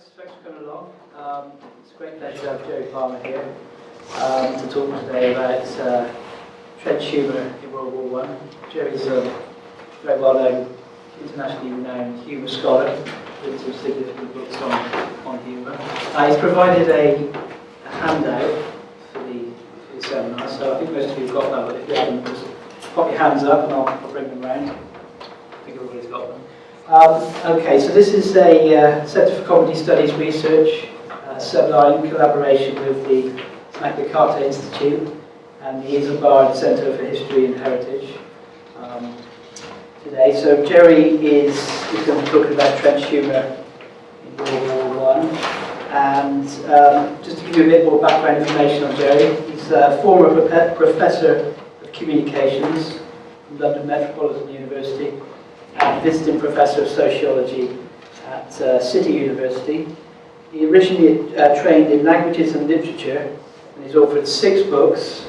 Thanks for coming along. It's a great pleasure to have Jerry Palmer here to talk today about trench humour in World War I. Jerry's a very well-known, internationally renowned humour scholar with some significant books on humour. He's provided a handout for the seminar, so I think most of you have got that, but if you haven't, just pop your hands up and I'll bring them round. I think everybody's got them. Okay, so this is a Centre for Comedy Studies Research seminar in collaboration with the Magna Carta Institute and the Isambard Centre for History and Heritage today. So Jerry is going to be talking about trench humour in World War I. And just to give you a bit more background information on Jerry, he's a former Professor of Communications from London Metropolitan University and visiting Professor of Sociology at City University. He originally trained in languages and literature, and he's authored 6 books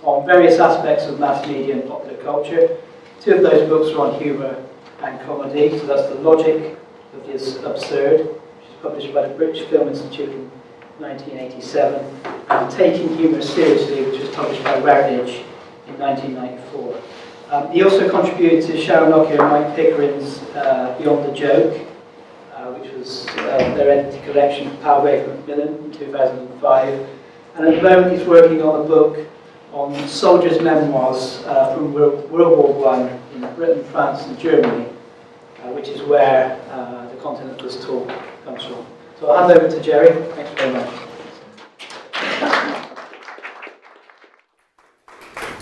on various aspects of mass media and popular culture. 2 of those books are on humour and comedy, so that's The Logic of the Absurd, which is published by the British Film Institute in 1987, and Taking Humour Seriously, which was published by Routledge in 1994. He also contributed to Sharon Lockyer and Mike Pickering's Beyond the Joke, which was their edited collection of Palgrave Macmillan in 2005. And at the moment he's working on a book on soldiers' memoirs from World War I in Britain, France and Germany, which is where the content of this talk comes from. So I'll hand over to Jerry. Thanks very much.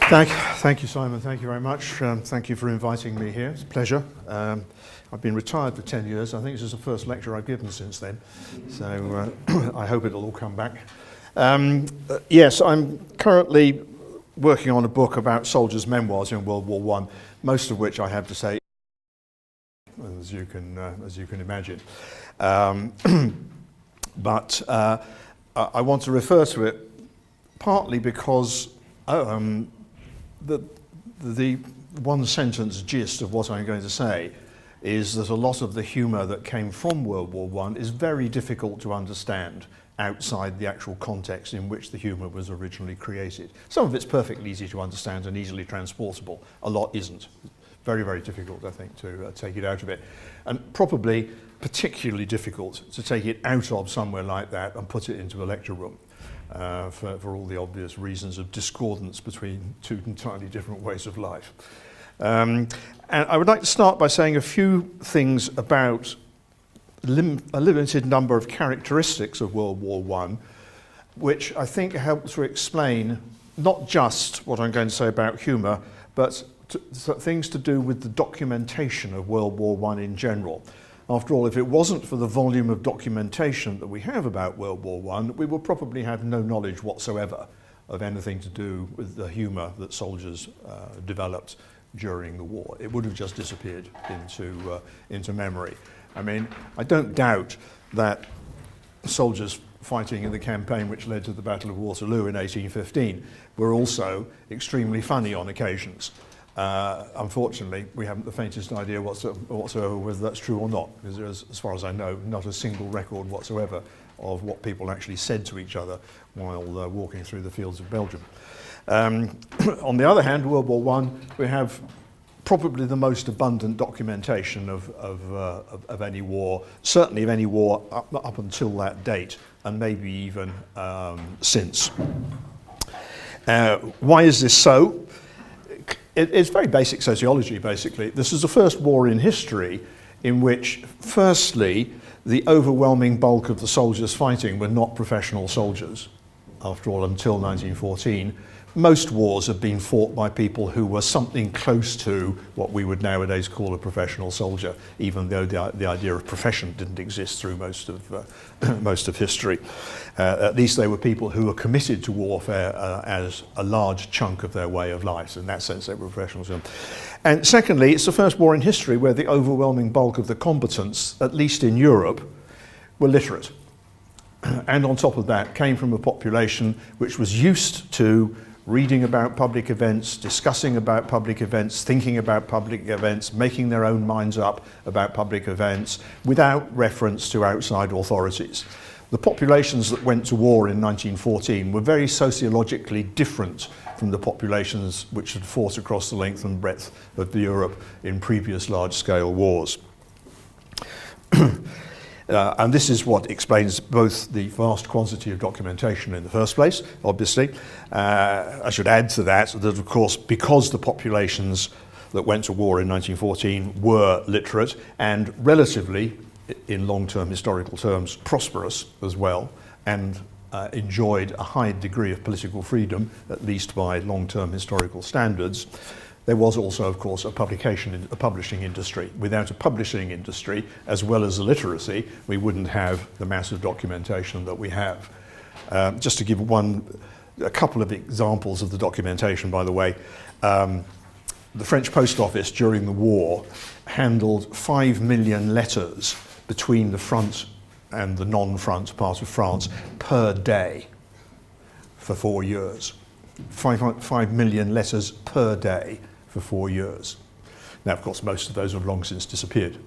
Thank you, Simon. Thank you very much. Thank you for inviting me here. It's a pleasure. I've been retired for 10 years. I think this is the first lecture I've given since then. So I hope it'll all come back. Yes, I'm currently working on a book about soldiers' memoirs in World War I, most of which I have to say, as you can imagine. But I want to refer to it partly because the one-sentence gist of what I'm going to say is that a lot of the humour that came from World War I is very difficult to understand outside the actual context in which the humour was originally created. Some of it's perfectly easy to understand and easily transportable. A lot isn't. Very, very difficult, I think, to take it out of it. And probably particularly difficult to take it out of somewhere like that and put it into a lecture room. For all the obvious reasons of discordance between 2 entirely different ways of life. And I would like to start by saying a few things about a limited number of characteristics of World War I, which I think help to explain not just what I'm going to say about humour, but things to do with the documentation of World War I in general. After all, if it wasn't for the volume of documentation that we have about World War I, we would probably have no knowledge whatsoever of anything to do with the humour that soldiers developed during the war. It would have just disappeared into memory. I mean, I don't doubt that soldiers fighting in the campaign which led to the Battle of Waterloo in 1815 were also extremely funny on occasions. Unfortunately, we haven't the faintest idea whatsoever whether that's true or not, because there is, as far as I know, not a single record whatsoever of what people actually said to each other while walking through the fields of Belgium. On the other hand, World War I, we have probably the most abundant documentation of any war, certainly of any war up until that date, and maybe even since. Why is this so? It's very basic sociology, basically. This is the first war in history in which, firstly, the overwhelming bulk of the soldiers fighting were not professional soldiers. After all, until 1914, most wars have been fought by people who were something close to what we would nowadays call a professional soldier, even though the idea of profession didn't exist through most of history. At least they were people who were committed to warfare as a large chunk of their way of life. In that sense, they were professionals. And secondly, it's the first war in history where the overwhelming bulk of the combatants, at least in Europe, were literate. And on top of that, came from a population which was used to reading about public events, discussing about public events, thinking about public events, making their own minds up about public events without reference to outside authorities. The populations that went to war in 1914 were very sociologically different from the populations which had fought across the length and breadth of Europe in previous large-scale wars. And this is what explains both the vast quantity of documentation in the first place, obviously. I should add to that of course, because the populations that went to war in 1914 were literate and relatively, in long-term historical terms, prosperous as well, and enjoyed a high degree of political freedom, at least by long-term historical standards, there was also, of course, a publishing industry. Without a publishing industry, as well as the literacy, we wouldn't have the massive documentation that we have. Just to give a couple of examples of the documentation, by the way, the French Post Office during the war handled 5 million letters between the front and the non-front part of France per day for 4 years. 5 million letters per day for 4 years. Now, of course, most of those have long since disappeared.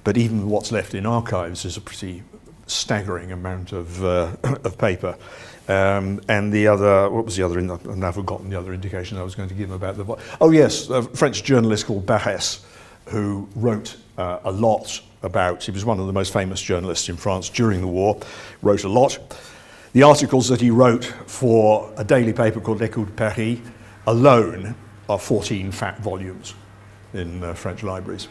But even what's left in archives is a pretty staggering amount of paper. And the other, what was the other, I've now forgotten the other indication I was going to give about the, oh yes, a French journalist called Barrès, who wrote a lot about, he was one of the most famous journalists in France during the war, wrote a lot. The articles that he wrote for a daily paper called L'Écho de Paris alone are 14 fat volumes in French libraries.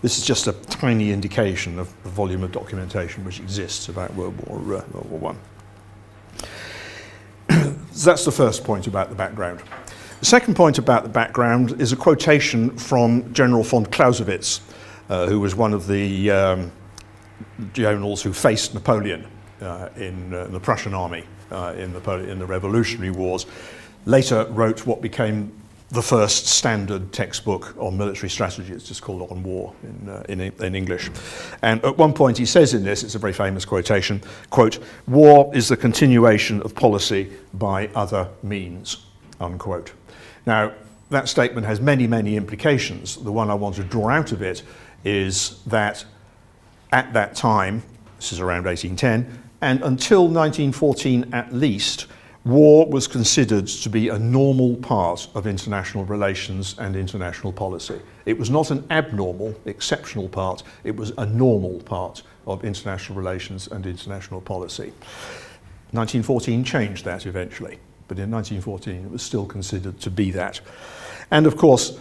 This is just a tiny indication of the volume of documentation which exists about World War I. So that's the first point about the background. The second point about the background is a quotation from General von Clausewitz, who was one of the generals who faced Napoleon in the Prussian army in the Revolutionary Wars. Later wrote what became the first standard textbook on military strategy. It's just called On War in English. And at one point he says in this, it's a very famous quotation, quote, "War is the continuation of policy by other means," unquote. Now, that statement has many, many implications. The one I want to draw out of it is that at that time, this is around 1810, and until 1914 at least, war was considered to be a normal part of international relations and international policy. It was not an abnormal, exceptional part, it was a normal part of international relations and international policy. 1914 changed that eventually, but in 1914 it was still considered to be that. And of course,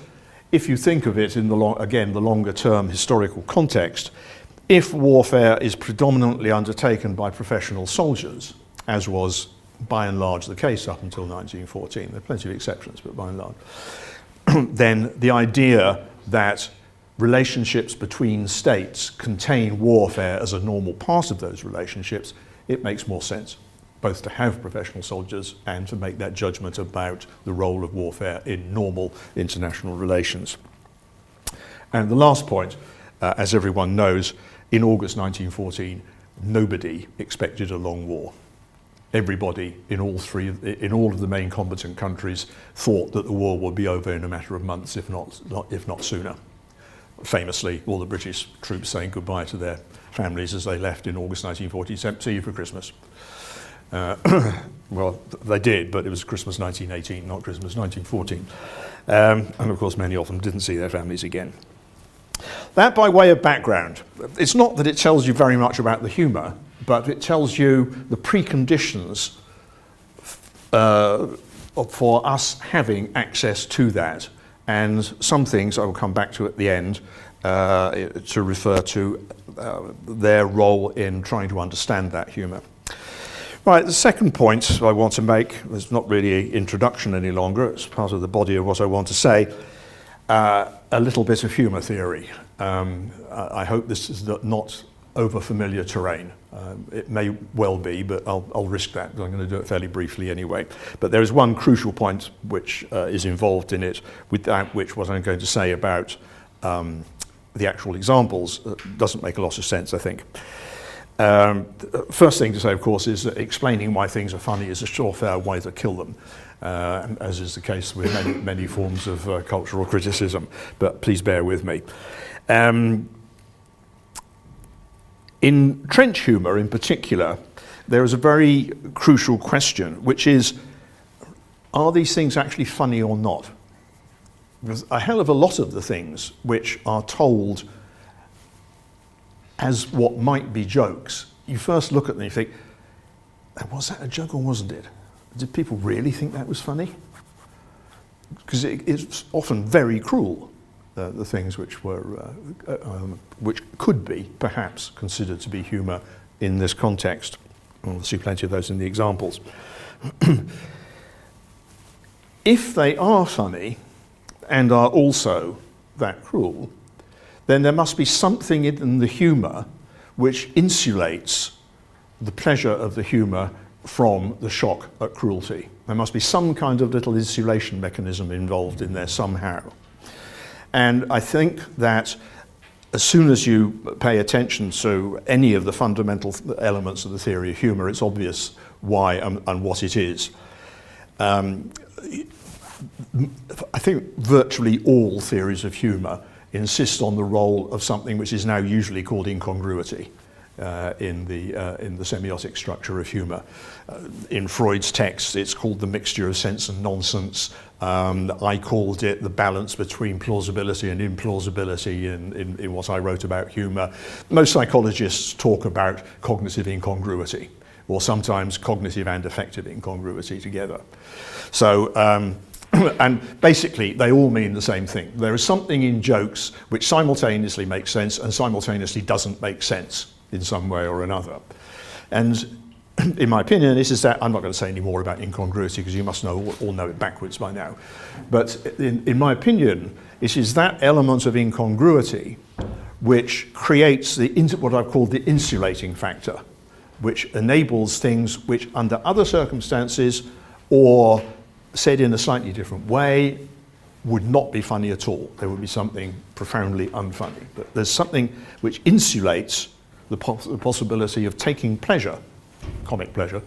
if you think of it in the longer term historical context, if warfare is predominantly undertaken by professional soldiers, as was by and large the case up until 1914, there are plenty of exceptions, but by and large, then the idea that relationships between states contain warfare as a normal part of those relationships, it makes more sense, both to have professional soldiers and to make that judgment about the role of warfare in normal international relations. And the last point, as everyone knows, in August 1914, nobody expected a long war. Everybody in all of the main combatant countries thought that the war would be over in a matter of months, if not sooner. Famously, all the British troops saying goodbye to their families as they left in August 1914, "See you for Christmas." Well, they did, but it was Christmas 1918, not Christmas 1914. And of course, many of them didn't see their families again. That by way of background. It's not that it tells you very much about the humour, but it tells you the preconditions for us having access to that, and some things I will come back to at the end to refer to their role in trying to understand that humour. Right, the second point I want to make, it's not really an introduction any longer, it's part of the body of what I want to say, a little bit of humour theory. I hope this is not over-familiar terrain. It may well be, but I'll risk that, because I'm going to do it fairly briefly anyway. But there is one crucial point which is involved in it, without which what I'm going to say about the actual examples doesn't make a lot of sense, I think. First thing to say, of course, is that explaining why things are funny is a surefire way to kill them, as is the case with many forms of cultural criticism, but please bear with me. In trench humour in particular, there is a very crucial question, which is, are these things actually funny or not? Because a hell of a lot of the things which are told as what might be jokes, you first look at them and you think, was that a joke or wasn't it? Did people really think that was funny? Because it's often very cruel, the things which were, which could be perhaps considered to be humour in this context. We'll see plenty of those in the examples. If they are funny and are also that cruel, then there must be something in the humour which insulates the pleasure of the humour from the shock at cruelty. There must be some kind of little insulation mechanism involved in there somehow. And I think that as soon as you pay attention to any of the fundamental elements of the theory of humour, it's obvious why and what it is. I think virtually all theories of humour insist on the role of something which is now usually called incongruity in the semiotic structure of humour. In Freud's text, it's called the mixture of sense and nonsense. I called it the balance between plausibility and implausibility in what I wrote about humour. Most psychologists talk about cognitive incongruity, or sometimes cognitive and affective incongruity together. So, and basically, they all mean the same thing. There is something in jokes which simultaneously makes sense and simultaneously doesn't make sense in some way or another. And in my opinion, this is that, I'm not going to say any more about incongruity because you must all know it backwards by now. But in my opinion, it is that element of incongruity which creates what I've called the insulating factor, which enables things which under other circumstances, or said in a slightly different way, would not be funny at all. There would be something profoundly unfunny. But there's something which insulates the possibility of taking pleasure, comic pleasure,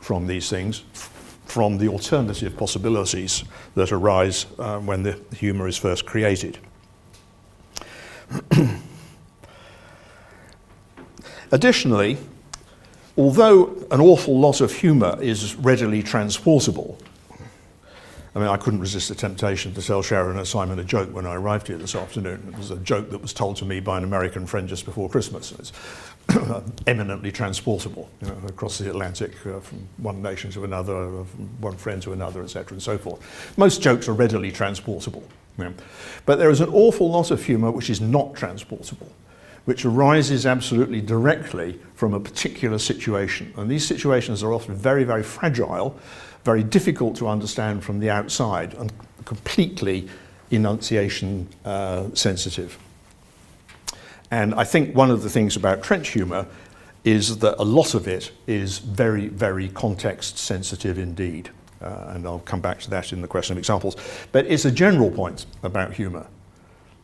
from these things, from the alternative possibilities that arise when the humour is first created. Additionally, although an awful lot of humour is readily transportable, I mean, I couldn't resist the temptation to tell Sharon and Simon a joke when I arrived here this afternoon. It was a joke that was told to me by an American friend just before Christmas. It's eminently transportable, you know, across the Atlantic, from one nation to another, from one friend to another, etc., and so forth. Most jokes are readily transportable. You know. But there is an awful lot of humour which is not transportable, which arises absolutely directly from a particular situation. And these situations are often very, very fragile, very difficult to understand from the outside, and completely enunciation sensitive. And I think one of the things about trench humour is that a lot of it is very, very context sensitive indeed. And I'll come back to that in the question of examples. But it's a general point about humour,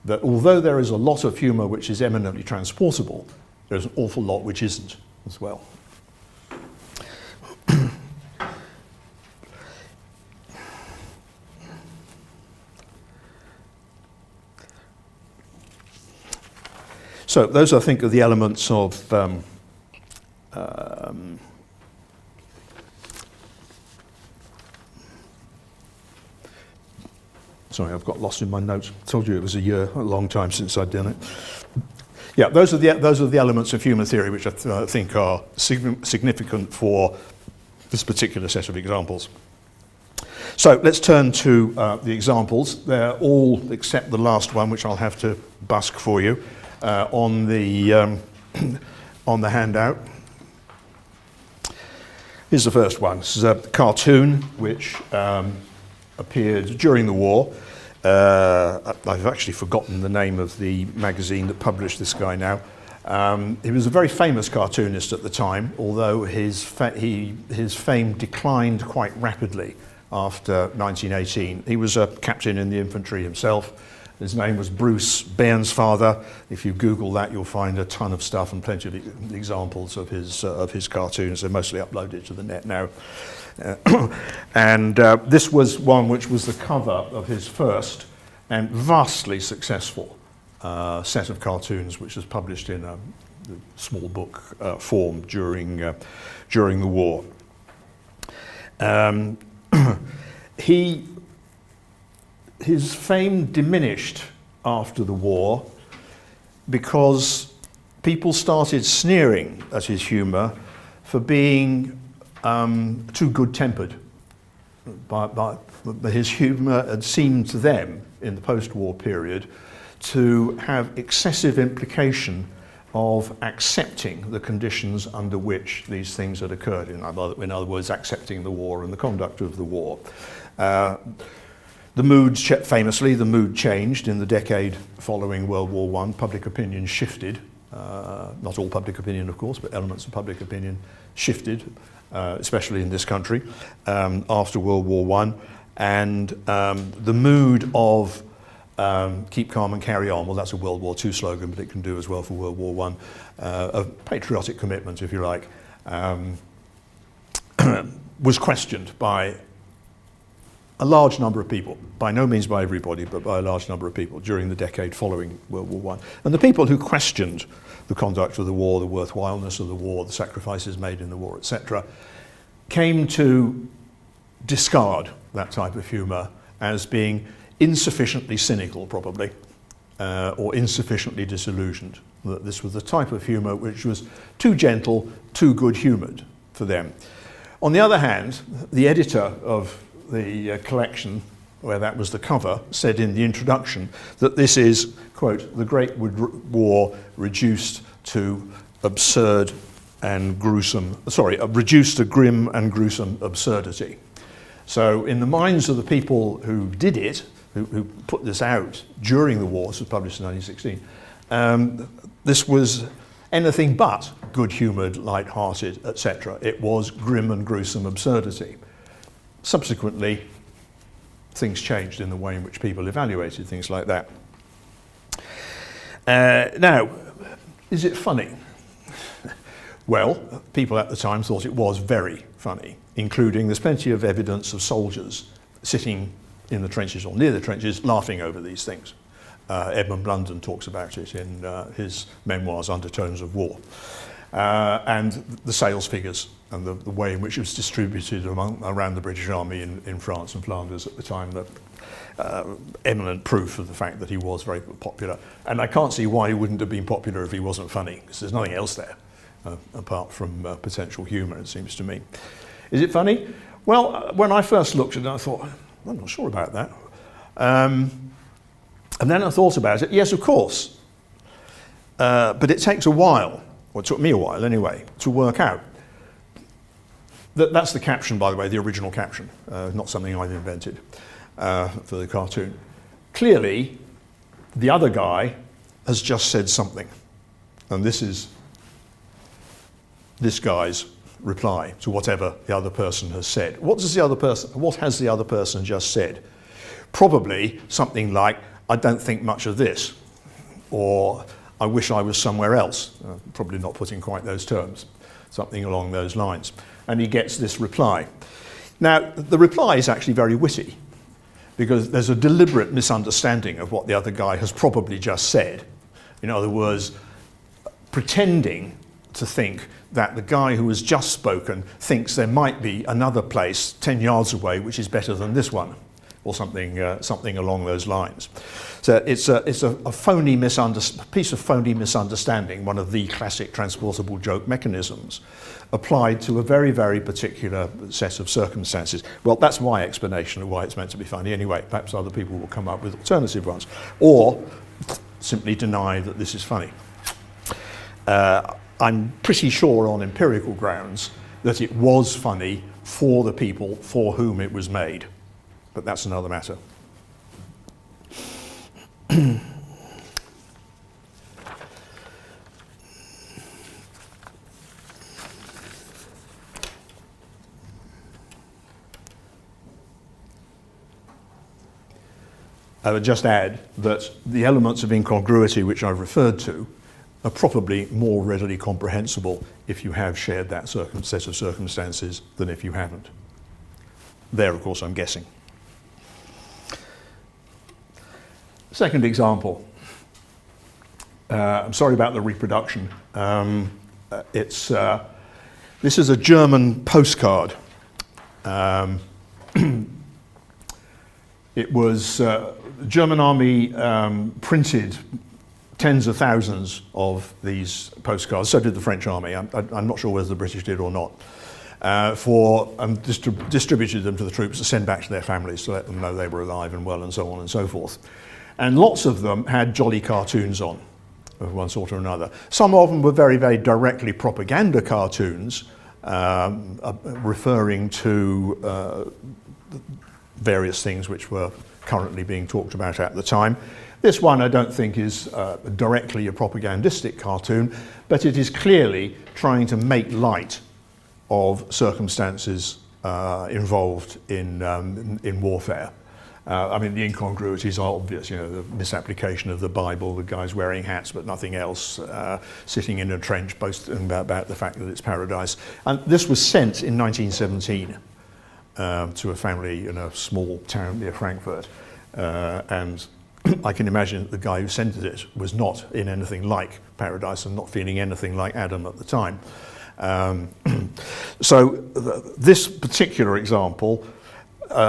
that although there is a lot of humour which is eminently transportable, there's an awful lot which isn't as well. So those, I think, are the elements of sorry, I've got lost in my notes. I told you it was a long time since I'd done it. Yeah, those are the elements of human theory which I think are significant for this particular set of examples. So let's turn to the examples. They're all except the last one, which I'll have to busk for you. On the handout. Here's the first one. This is a cartoon which appeared during the war. I've actually forgotten the name of the magazine that published this guy now. He was a very famous cartoonist at the time, although his fame declined quite rapidly after 1918. He was a captain in the infantry himself, His name was Bruce Bairnsfather. If you Google that, you'll find a ton of stuff and plenty of examples of his cartoons. They're mostly uploaded to the net now. And this was one which was the cover of his first and vastly successful set of cartoons, which was published in a small book form during the war. His fame diminished after the war because people started sneering at his humour for being too good-tempered. But his humour had seemed to them, in the post-war period, to have excessive implication of accepting the conditions under which these things had occurred. In other words, accepting the war and the conduct of the war. The mood, famously, the mood changed in the decade following World War I. Public opinion shifted. Not all public opinion, of course, but elements of public opinion shifted, especially in this country, after World War I. And the mood of keep calm and carry on, well, that's a World War II slogan, but it can do as well for World War I, of patriotic commitment, if you like, was questioned by a large number of people, by no means by everybody, but by a large number of people during the decade following World War I. And the people who questioned the conduct of the war, the worthwhileness of the war, the sacrifices made in the war, etc., came to discard that type of humour as being insufficiently cynical, probably, or insufficiently disillusioned. That this was the type of humour which was too gentle, too good-humoured for them. On the other hand, the editor of the collection, where that was the cover, said in the introduction that this is, quote, the Great War reduced to absurd and gruesome, reduced to grim and gruesome absurdity. So in the minds of the people who did it, who put this out during the war, this was published in 1916, this was anything but good-humoured, light-hearted, etc. It was grim and gruesome absurdity. Subsequently, things changed in the way in which people evaluated things like that. Now, is it funny? Well, people at the time thought it was very funny, including there's plenty of evidence of soldiers sitting in the trenches or near the trenches laughing over these things. Edmund Blunden talks about it in his memoirs, Undertones of War. And the sales figures and the way in which it was distributed around the British Army in France and Flanders at the time, eminent proof of the fact that he was very popular. And I can't see why he wouldn't have been popular if he wasn't funny, because there's nothing else there apart from potential humour, it seems to me. Is it funny? Well, when I first looked at it, I thought, I'm not sure about that. And then I thought about it. Yes, of course. But it takes a while, or it took me a while anyway, to work out. That's the caption, by the way, the original caption, not something I've invented for the cartoon. Clearly, the other guy has just said something. And this is this guy's reply to whatever the other person has said. What has the other person just said? Probably something like, I don't think much of this, or I wish I was somewhere else. Probably not put in quite those terms, something along those lines. And he gets this reply. Now, the reply is actually very witty, because there's a deliberate misunderstanding of what the other guy has probably just said. In other words, pretending to think that the guy who has just spoken thinks there might be another place 10 yards away which is better than this one, or something along those lines. So it's a phony piece of phony misunderstanding, one of the classic transportable joke mechanisms, applied to a very, very particular set of circumstances. Well, that's my explanation of why it's meant to be funny anyway. Perhaps other people will come up with alternative ones, or simply deny that this is funny. I'm pretty sure on empirical grounds that it was funny for the people for whom it was made. But that's another matter. I would just add that the elements of incongruity which I've referred to are probably more readily comprehensible if you have shared that set of circumstances than if you haven't. There, of course, I'm guessing. Second example. I'm sorry about the reproduction. This is a German postcard. It was the German army printed tens of thousands of these postcards. So did the French army. I'm not sure whether the British did or not. Distributed them to the troops to send back to their families to let them know they were alive and well and so on and so forth. And lots of them had jolly cartoons on of one sort or another. Some of them were very, very directly propaganda cartoons referring to various things which were currently being talked about at the time. This one I don't think is directly a propagandistic cartoon, but it is clearly trying to make light of circumstances involved in warfare. I mean, the incongruities are obvious, you know, the misapplication of the Bible, the guys wearing hats but nothing else, sitting in a trench boasting about the fact that it's paradise. And this was sent in 1917 to a family in a small town near Frankfurt. And I can imagine that the guy who sent it was not in anything like paradise and not feeling anything like Adam at the time. This particular example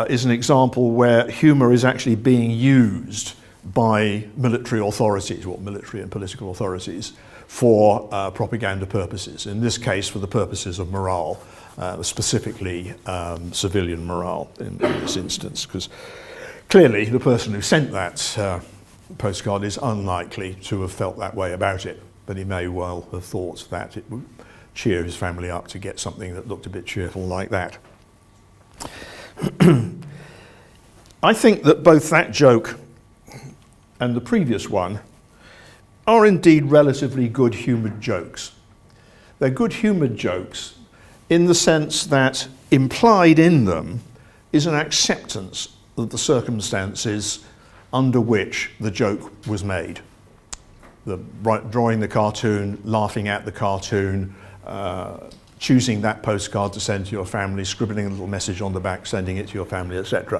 is an example where humour is actually being used by military authorities, or military and political authorities, for propaganda purposes. In this case, for the purposes of morale, specifically civilian morale in this instance, because clearly the person who sent that postcard is unlikely to have felt that way about it, but he may well have thought that it would cheer his family up to get something that looked a bit cheerful like that. I think that both that joke and the previous one are indeed relatively good-humoured jokes. They're good-humoured jokes in the sense that implied in them is an acceptance of the circumstances under which the joke was made. Drawing the cartoon, laughing at the cartoon, choosing that postcard to send to your family, scribbling a little message on the back, sending it to your family, etc.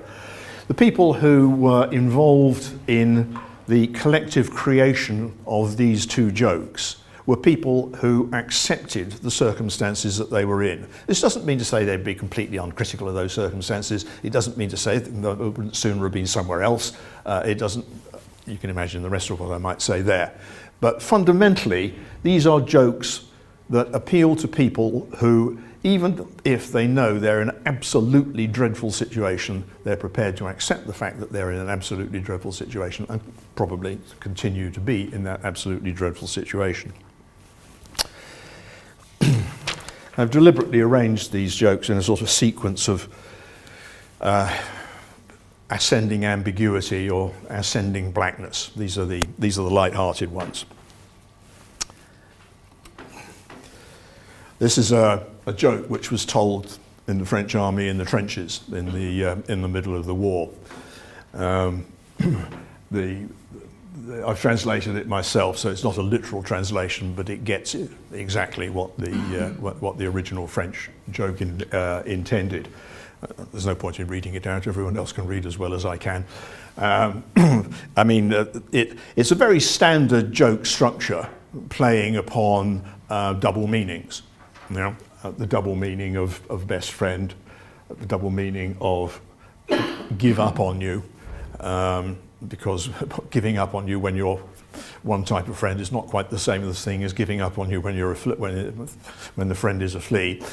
The people who were involved in the collective creation of these two jokes were people who accepted the circumstances that they were in. This doesn't mean to say they'd be completely uncritical of those circumstances. It doesn't mean to say that it wouldn't sooner have been somewhere else. You can imagine the rest of what I might say there. But fundamentally, these are jokes that appeal to people who, even if they know they're in an absolutely dreadful situation, they're prepared to accept the fact that they're in an absolutely dreadful situation and probably continue to be in that absolutely dreadful situation. I've deliberately arranged these jokes in a sort of sequence of ascending ambiguity or ascending blackness. These are the light-hearted ones. This is a joke which was told in the French army in the trenches in the middle of the war. I've translated it myself, so it's not a literal translation, but it gets exactly what the original French joke intended. There's no point in reading it out. Everyone else can read as well as I can. I mean, it's a very standard joke structure, playing upon double meanings. You know, the double meaning of best friend, the double meaning of give up on you, because giving up on you when you're one type of friend is not quite the same thing as giving up on you when you're when the friend is a flea,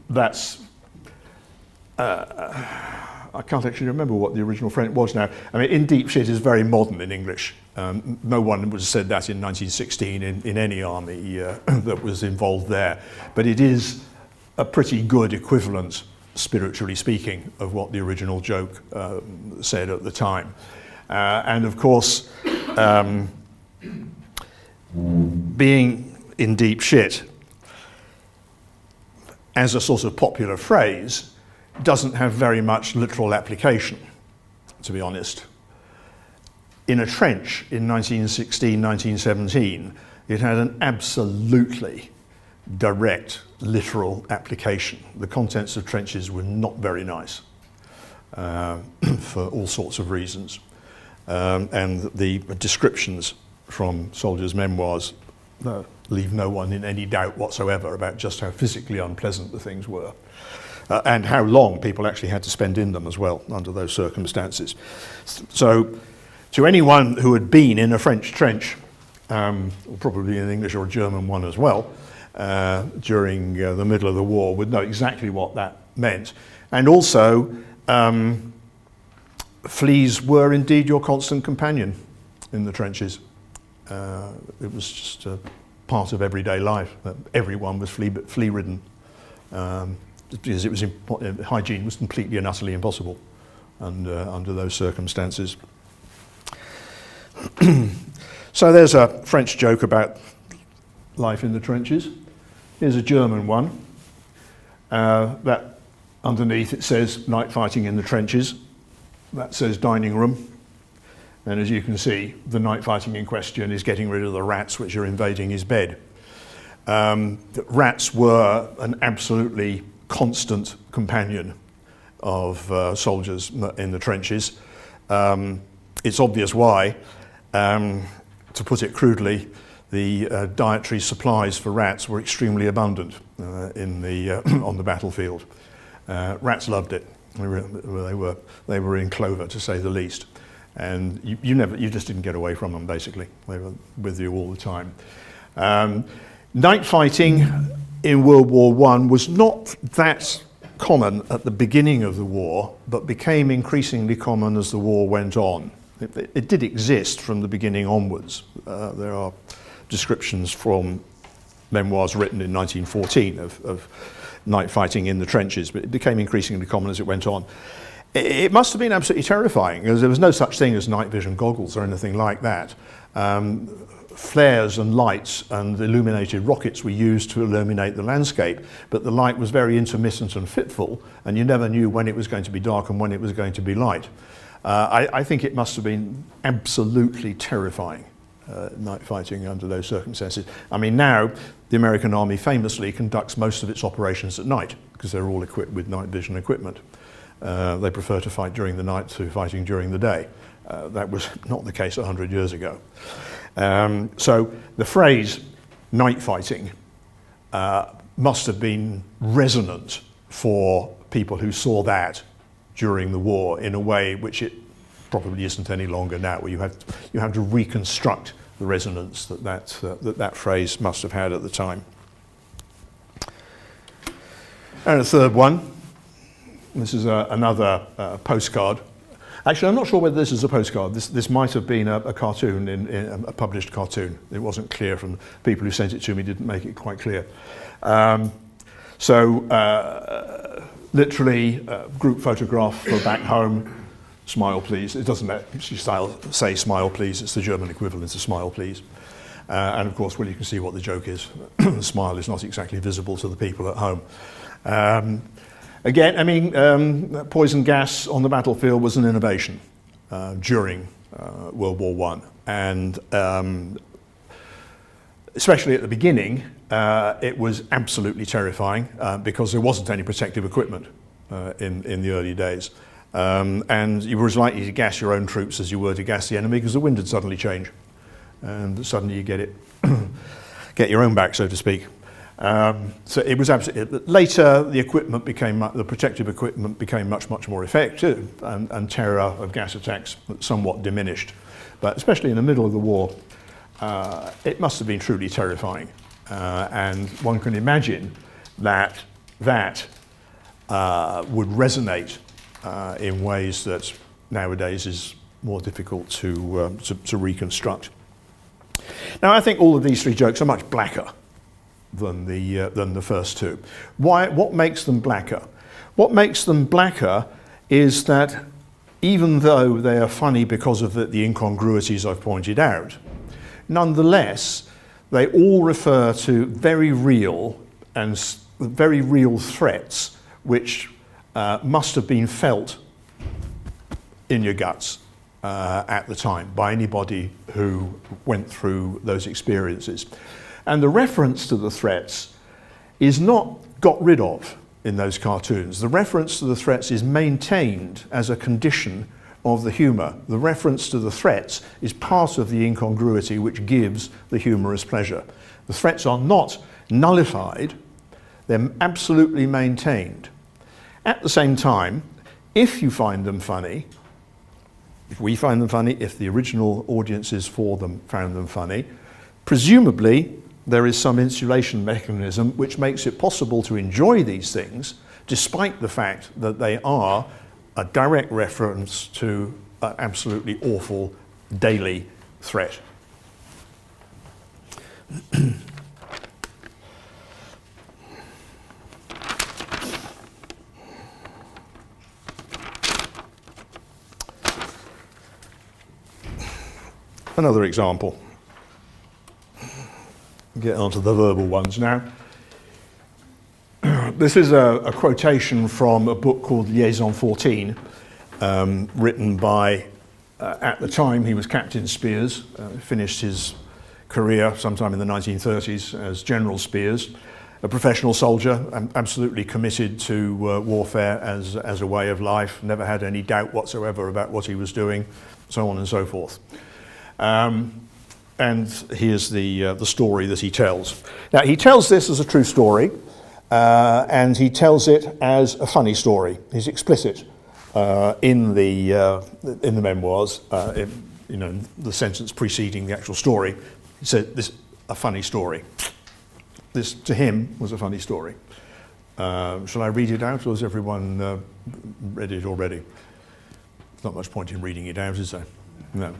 that's. I can't actually remember what the original French was now. I mean, in deep shit is very modern in English. No one would have said that in 1916 in any army that was involved there. But it is a pretty good equivalent, spiritually speaking, of what the original joke said at the time. And of course, being in deep shit as a sort of popular phrase doesn't have very much literal application, to be honest. In a trench in 1916, 1917, it had an absolutely direct literal application. The contents of trenches were not very nice for all sorts of reasons. And the descriptions from soldiers' memoirs leave no one in any doubt whatsoever about just how physically unpleasant the things were. And how long people actually had to spend in them as well under those circumstances. So to anyone who had been in a French trench, probably an English or a German one as well, during the middle of the war would know exactly what that meant. And also, fleas were indeed your constant companion in the trenches. It was just a part of everyday life. Everyone was flea-ridden. Because it was hygiene was completely and utterly impossible under those circumstances. So there's a French joke about life in the trenches. Here's a German one. That underneath it says night fighting in the trenches. That says dining room. And as you can see, the night fighting in question is getting rid of the rats which are invading his bed. Rats were an absolutely constant companion of soldiers in the trenches. It's obvious why. To put it crudely, the dietary supplies for rats were extremely abundant on the battlefield. Rats loved it. They were in clover, to say the least. And you just didn't get away from them, basically. They were with you all the time. Night fighting in World War I was not that common at the beginning of the war, but became increasingly common as the war went on. It did exist from the beginning onwards. There are descriptions from memoirs written in 1914 of night fighting in the trenches, but it became increasingly common as it went on. It must have been absolutely terrifying, because there was no such thing as night vision goggles or anything like that. Flares and lights and illuminated rockets were used to illuminate the landscape, but the light was very intermittent and fitful, and you never knew when it was going to be dark and when it was going to be light. I think it must have been absolutely terrifying, night fighting under those circumstances. I mean, now the American Army famously conducts most of its operations at night, because they're all equipped with night vision equipment. They prefer to fight during the night to fighting during the day. That was not the case 100 years ago. So the phrase night fighting must have been resonant for people who saw that during the war in a way which it probably isn't any longer now, where you have to reconstruct the resonance that phrase must have had at the time. And a third one. This is another postcard. Actually, I'm not sure whether this is a postcard. This might have been a cartoon, in a published cartoon. It wasn't clear from the people who sent it to me, didn't make it quite clear. Literally, group photograph for back home, smile please. It doesn't actually say smile please, it's the German equivalent of smile please. And of course, well, you can see what the joke is. The smile is not exactly visible to the people at home. Again, I mean, poison gas on the battlefield was an innovation during World War I. And especially at the beginning, it was absolutely terrifying because there wasn't any protective equipment in the early days. And you were as likely to gas your own troops as you were to gas the enemy, because the wind would suddenly change. And suddenly you get your own back, so to speak. So it was absolutely. Later, the protective equipment became much more effective, and terror of gas attacks somewhat diminished. But especially in the middle of the war, it must have been truly terrifying, and one can imagine that would resonate in ways that nowadays is more difficult to reconstruct. Now, I think all of these three jokes are much blacker than the first two. Why? What makes them blacker? What makes them blacker is that even though they are funny because of the incongruities I've pointed out, nonetheless, they all refer to very real threats which must have been felt in your guts at the time by anybody who went through those experiences. And the reference to the threats is not got rid of in those cartoons. The reference to the threats is maintained as a condition of the humour. The reference to the threats is part of the incongruity which gives the humorous pleasure. The threats are not nullified, they're absolutely maintained. At the same time, if you find them funny, if we find them funny, if the original audiences for them found them funny, presumably there is some insulation mechanism which makes it possible to enjoy these things despite the fact that they are a direct reference to an absolutely awful daily threat. Another example. Get onto the verbal ones now. This is a quotation from a book called Liaison 14, written by, at the time he was Captain Spears, finished his career sometime in the 1930s as General Spears, a professional soldier, absolutely committed to warfare as a way of life, never had any doubt whatsoever about what he was doing, so on and so forth. And here's the story that he tells. Now, he tells this as a true story, and he tells it as a funny story. He's explicit in the memoirs, the sentence preceding the actual story. He said, "This a funny story." This, to him, was a funny story. Shall I read it out, or has everyone read it already? There's not much point in reading it out, is there? No.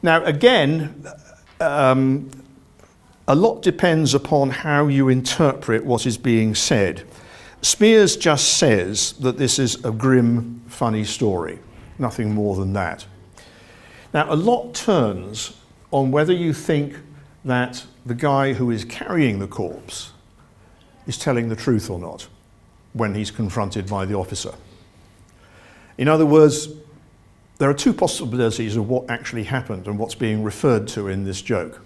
Now, again, a lot depends upon how you interpret what is being said. Spears just says that this is a grim, funny story, nothing more than that. Now, a lot turns on whether you think that the guy who is carrying the corpse is telling the truth or not when he's confronted by the officer. In other words, there are two possibilities of what actually happened and what's being referred to in this joke.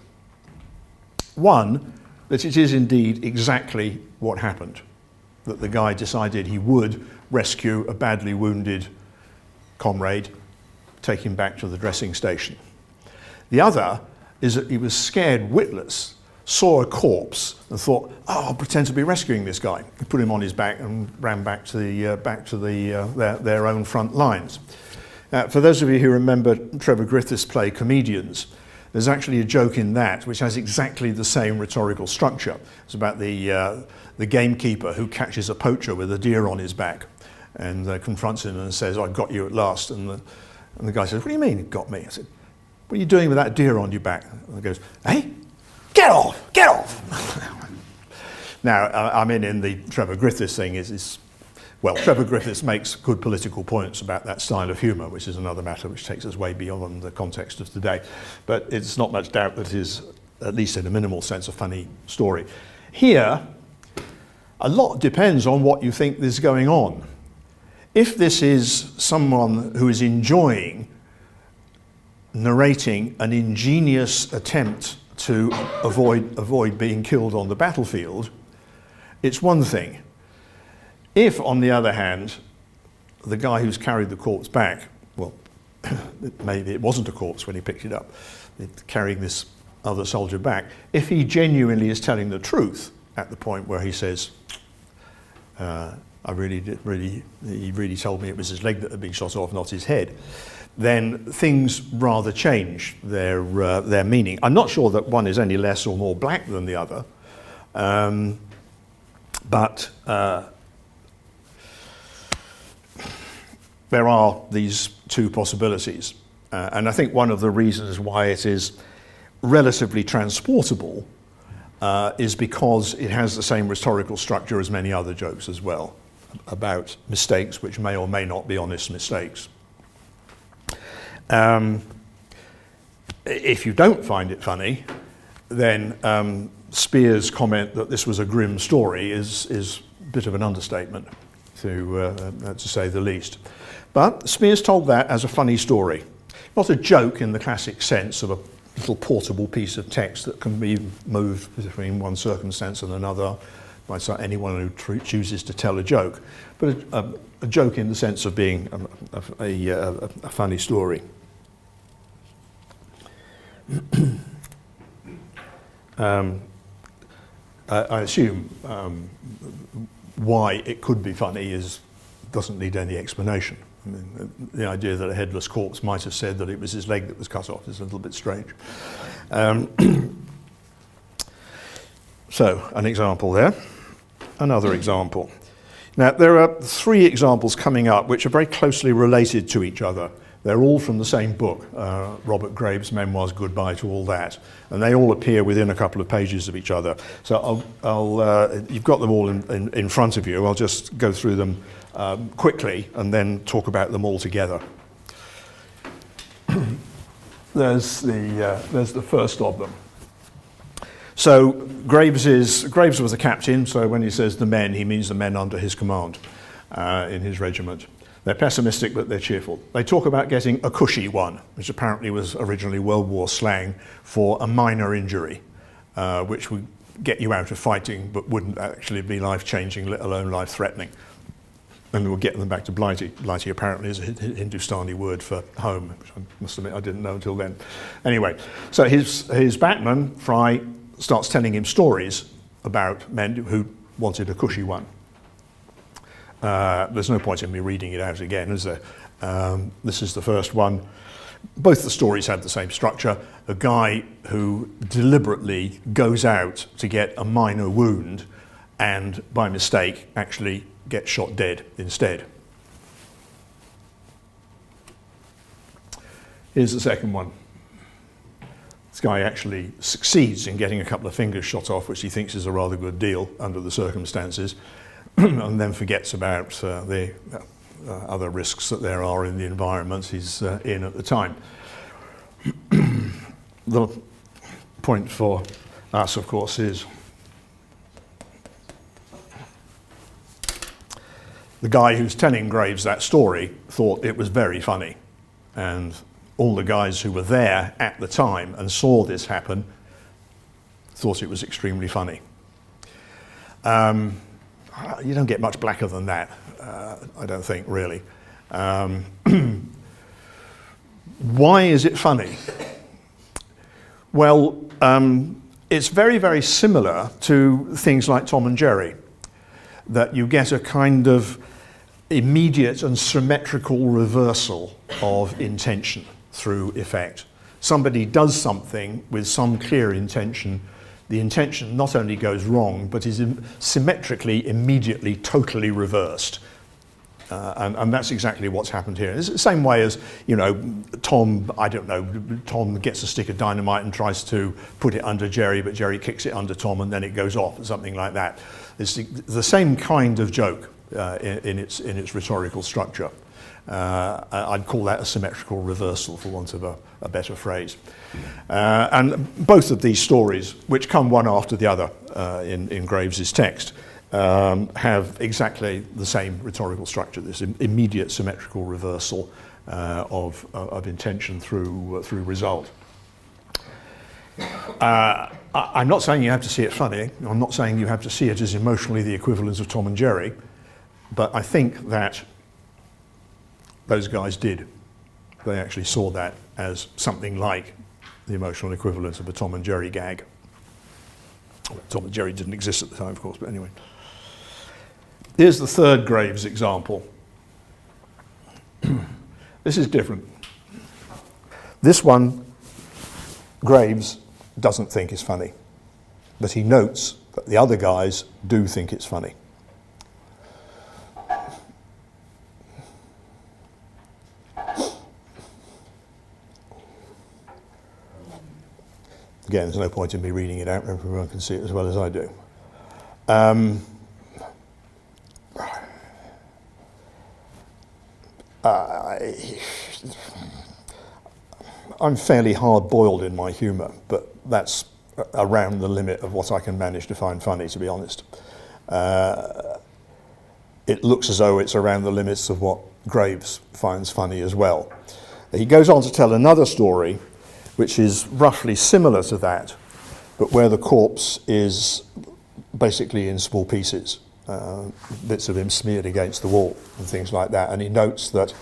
One, that it is indeed exactly what happened, that the guy decided he would rescue a badly wounded comrade, take him back to the dressing station. The other is that he was scared witless, saw a corpse and thought, "Oh, I'll pretend to be rescuing this guy." He put him on his back and ran back to their own front lines. For those of you who remember Trevor Griffith's play Comedians, there's actually a joke in that which has exactly the same rhetorical structure. It's about the gamekeeper who catches a poacher with a deer on his back and confronts him and says, "I got you at last." And the guy says, "What do you mean, got me?" I said, "What are you doing with that deer on your back?" And he goes, "Hey, get off, get off." Now, in the Trevor Griffiths thing well, Trevor Griffiths makes good political points about that style of humour, which is another matter which takes us way beyond the context of today. But it's not much doubt that it is, at least in a minimal sense, a funny story. Here, a lot depends on what you think is going on. If this is someone who is enjoying narrating an ingenious attempt to avoid being killed on the battlefield, it's one thing. If, on the other hand, the guy who's carried the corpse back, well, maybe it wasn't a corpse when he picked it up, carrying this other soldier back, if he genuinely is telling the truth at the point where he says, he really told me it was his leg that had been shot off, not his head, then things rather change their meaning. I'm not sure that one is any less or more black than the other, but there are these two possibilities. And I think one of the reasons why it is relatively transportable is because it has the same rhetorical structure as many other jokes as well, about mistakes which may or may not be honest mistakes. If you don't find it funny, then Spears' comment that this was a grim story is bit of an understatement, to say the least. But Smears told that as a funny story. Not a joke in the classic sense of a little portable piece of text that can be moved between one circumstance and another by anyone who chooses to tell a joke, but a joke in the sense of being a funny story. I assume why it could be funny doesn't need any explanation. I mean, the idea that a headless corpse might have said that it was his leg that was cut off is a little bit strange. So, an example there. Another example. Now, there are 3 examples coming up which are very closely related to each other. They're all from the same book, Robert Graves' Memoirs, Goodbye to All That, and they all appear within a couple of pages of each other. So you've got them all in front of you. I'll just go through them quickly and then talk about them all together. There's the first of them. So Graves was a captain, so when he says the men, he means the men under his command in his regiment. They're pessimistic, but they're cheerful. They talk about getting a cushy one, which apparently was originally World War slang for a minor injury, which would get you out of fighting, but wouldn't actually be life-changing, let alone life-threatening. And we'll get them back to Blighty. Blighty apparently is a Hindustani word for home, which I must admit I didn't know until then. Anyway, so his batman, Fry, starts telling him stories about men who wanted a cushy one. There's no point in me reading it out again, is there? This is the first one. Both the stories have the same structure. A guy who deliberately goes out to get a minor wound and by mistake actually gets shot dead instead. Here's the second one. This guy actually succeeds in getting a couple of fingers shot off, which he thinks is a rather good deal under the circumstances, and then forgets about the other risks that there are in the environment he's in at the time. The point for us, of course, is the guy who's telling Graves that story thought it was very funny, and all the guys who were there at the time and saw this happen thought it was extremely funny. You don't get much blacker than that, I don't think, really. Why is it funny? Well, it's very, very similar to things like Tom and Jerry, that you get a kind of immediate and symmetrical reversal of intention through effect. Somebody does something with some clear intention. The intention not only goes wrong, but is symmetrically, immediately, totally reversed. And that's exactly what's happened here. It's the same way as, Tom gets a stick of dynamite and tries to put it under Jerry, but Jerry kicks it under Tom and then it goes off, or something like that. It's the same kind of joke in its rhetorical structure. I'd call that a symmetrical reversal, for want of a better phrase. And both of these stories, which come one after the other in Graves's text, have exactly the same rhetorical structure, this immediate symmetrical reversal of intention through result. I'm not saying you have to see it funny. I'm not saying you have to see it as emotionally the equivalent of Tom and Jerry, but I think that those guys did. They actually saw that as something like the emotional equivalent of a Tom and Jerry gag. Well, Tom and Jerry didn't exist at the time, of course, but anyway. Here's the third Graves example. This is different. This one, Graves doesn't think is funny, but he notes that the other guys do think it's funny. Again, there's no point in me reading it out, everyone can see it as well as I do. I'm fairly hard-boiled in my humour, but that's around the limit of what I can manage to find funny, to be honest. it looks as though it's around the limits of what Graves finds funny as well. He goes on to tell another story, which is roughly similar to that, but where the corpse is basically in small pieces, bits of him smeared against the wall and things like that. And he notes that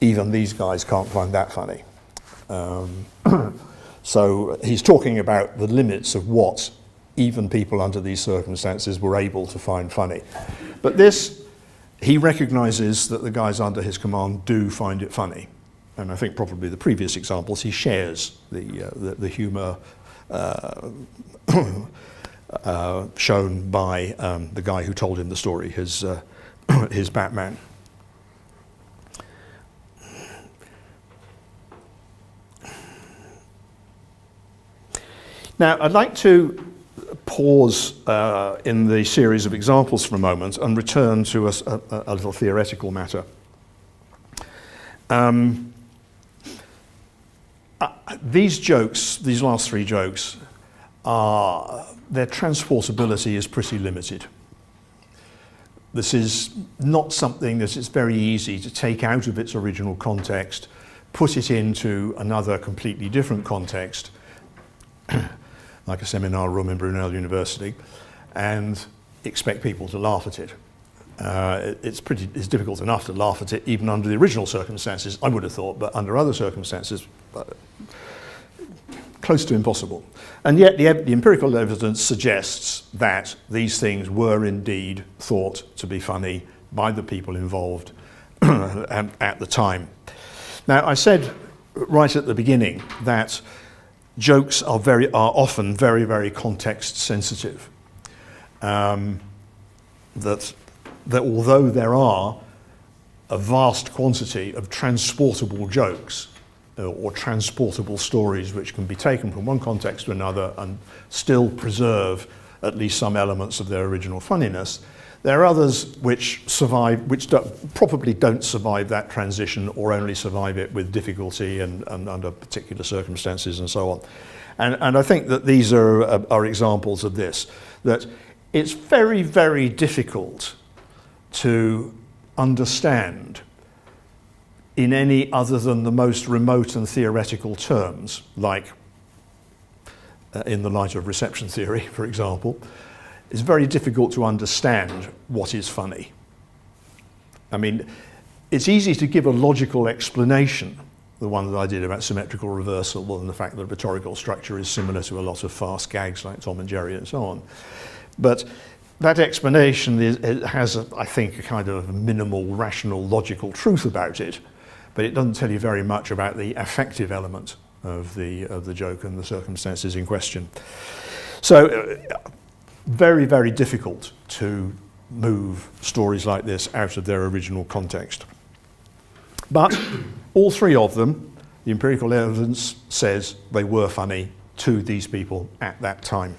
even these guys can't find that funny. So he's talking about the limits of what even people under these circumstances were able to find funny. But this, he recognises that the guys under his command do find it funny. And I think probably the previous examples, he shares the humour shown by the guy who told him the story, his Batman. Now, I'd like to pause in the series of examples for a moment and return to a little theoretical matter. These jokes, these last three jokes, their transportability is pretty limited. This is not something that it's very easy to take out of its original context, put it into another completely different context, like a seminar room in Brunel University, and expect people to laugh at it. It's difficult enough to laugh at it even under the original circumstances, I would have thought, but under other circumstances, close to impossible. And yet the empirical evidence suggests that these things were indeed thought to be funny by the people involved at the time. Now, I said right at the beginning that jokes are often very, very context sensitive. That although there are a vast quantity of transportable jokes or transportable stories which can be taken from one context to another and still preserve at least some elements of their original funniness, there are others which survive, probably don't survive that transition or only survive it with difficulty and under particular circumstances and so on. And I think that these are examples of this, that it's very, very difficult to understand in any other than the most remote and theoretical terms, like in the light of reception theory, for example. It's very difficult to understand what is funny. I mean, it's easy to give a logical explanation, the one that I did about symmetrical reversal and the fact that rhetorical structure is similar to a lot of fast gags like Tom and Jerry and so on. But that explanation has, I think, a kind of minimal, rational, logical truth about it, but it doesn't tell you very much about the affective element of the joke and the circumstances in question. So, very, very difficult to move stories like this out of their original context. But all three of them, the empirical evidence says they were funny to these people at that time.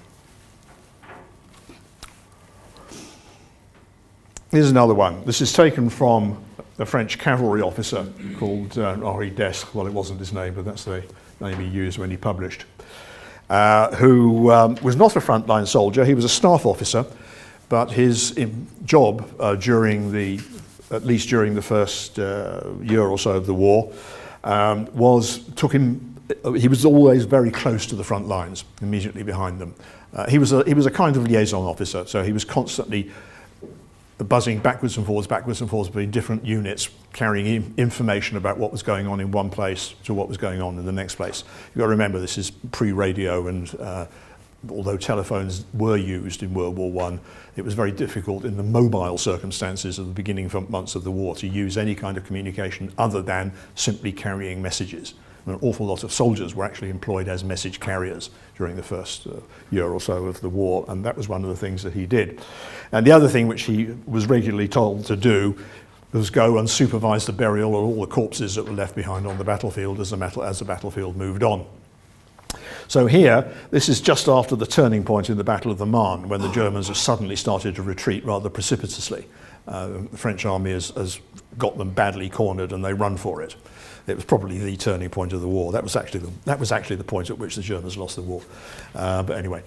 Here's another one. This is taken from a French cavalry officer called Henri Desque. Well, it wasn't his name, but that's the name he used when he published. Who was not a frontline soldier. He was a staff officer, but his job at least during the first year or so of the war, he was always very close to the front lines, immediately behind them. He was a kind of liaison officer, so he was constantly buzzing backwards and forwards between different units, carrying information about what was going on in one place to what was going on in the next place. You've got to remember this is pre-radio, and although telephones were used in World War I, it was very difficult in the mobile circumstances of the beginning months of the war to use any kind of communication other than simply carrying messages. And an awful lot of soldiers were actually employed as message carriers during the first year or so of the war, and that was one of the things that he did. And the other thing which he was regularly told to do was go and supervise the burial of all the corpses that were left behind on the battlefield as the battlefield moved on. So here, this is just after the turning point in the Battle of the Marne, when the Germans have suddenly started to retreat rather precipitously. The French army has got them badly cornered and they run for it. It was probably the turning point of the war. That was actually the point at which the Germans lost the war. But anyway,